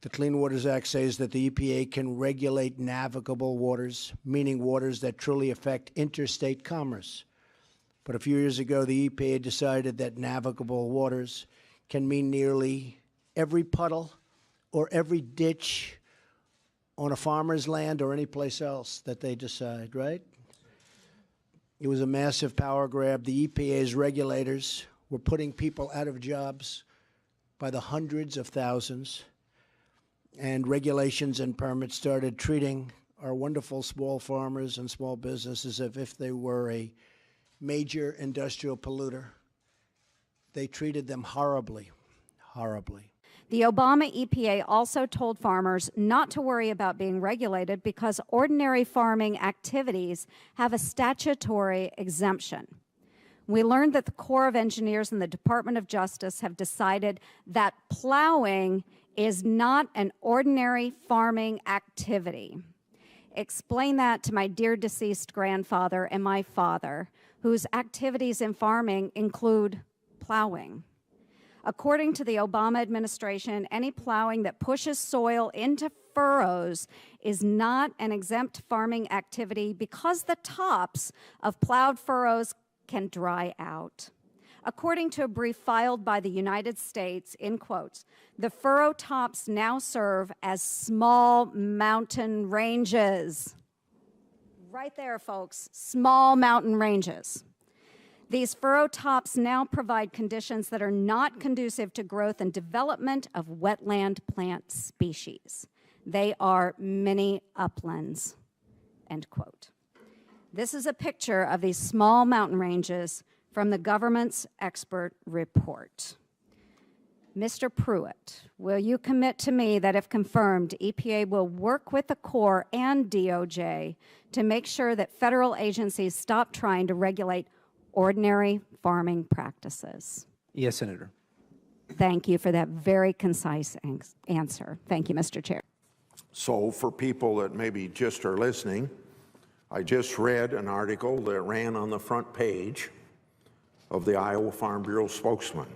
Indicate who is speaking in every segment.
Speaker 1: The Clean Waters Act says that the EPA can regulate navigable waters, meaning waters that truly affect interstate commerce. But a few years ago, the EPA decided that navigable waters can mean nearly every puddle or every ditch on a farmer's land or any place else that they decide, right? It was a massive power grab. The EPA's regulators were putting people out of jobs by the hundreds of thousands, and regulations and permits started treating our wonderful small farmers and small businesses as if they were a major industrial polluter. They treated them horribly, horribly.
Speaker 2: The Obama EPA also told farmers not to worry about being regulated because ordinary farming activities have a statutory exemption. We learned that the Corps of Engineers and the Department of Justice have decided that plowing is not an ordinary farming activity. Explain that to my dear deceased grandfather and my father, whose activities in farming include plowing. According to the Obama administration, any plowing that pushes soil into furrows is not an exempt farming activity because the tops of plowed furrows can dry out. According to a brief filed by the United States, in quotes, the furrow tops now serve as small mountain ranges. Right there, folks, small mountain ranges. These furrow tops now provide conditions that are not conducive to growth and development of wetland plant species. They are mini uplands, end quote. This is a picture of these small mountain ranges from the government's expert report. Mr. Pruitt, will you commit to me that if confirmed, EPA will work with the Corps and DOJ to make sure that federal agencies stop trying to regulate ordinary farming practices?
Speaker 3: Yes, Senator.
Speaker 2: Thank you for that very concise answer. Thank you, Mr. Chair.
Speaker 4: So for people that maybe just are listening, I just read an article that ran on the front page of the Iowa Farm Bureau spokesman.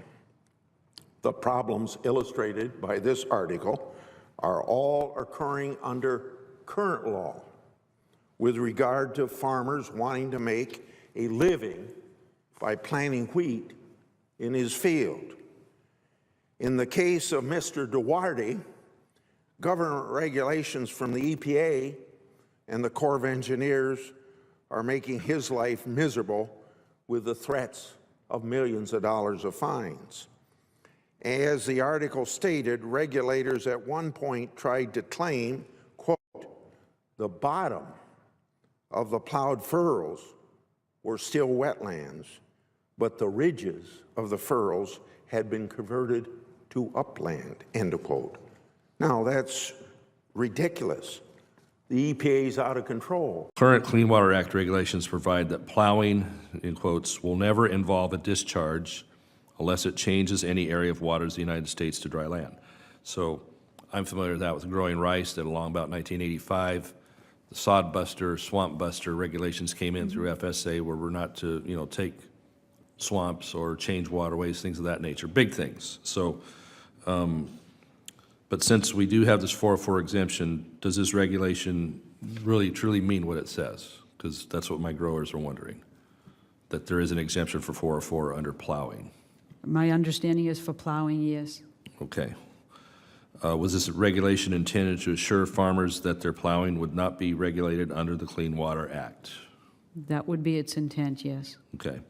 Speaker 4: The problems illustrated by this article are all occurring under current law with regard to farmers wanting to make a living by planting wheat in his field. In the case of Mr. Duarte, government regulations from the EPA and the Corps of Engineers are making his life miserable with the threats of millions of dollars of fines. As the article stated, regulators at one point tried to claim, quote, the bottom of the plowed furrows were still wetlands, but the ridges of the furrows had been converted to upland, end of quote. Now, that's ridiculous. The EPA is out of control.
Speaker 5: Current Clean Water Act regulations provide that plowing, in quotes, will never involve a discharge unless it changes any area of waters of the United States to dry land. So I'm familiar with that with growing rice that along about 1985, the sod buster, swamp buster regulations came in through FSA where we're not to, take swamps or change waterways, things of that nature, big things. So, but since we do have this 404 exemption, does this regulation really truly mean what it says? Because that's what my growers are wondering, that there is an exemption for 404 under plowing.
Speaker 6: My understanding is for plowing, yes.
Speaker 5: Okay. Was this regulation intended to assure farmers that their plowing would not be regulated under the Clean Water Act?
Speaker 6: That would be its intent, yes.
Speaker 5: Okay.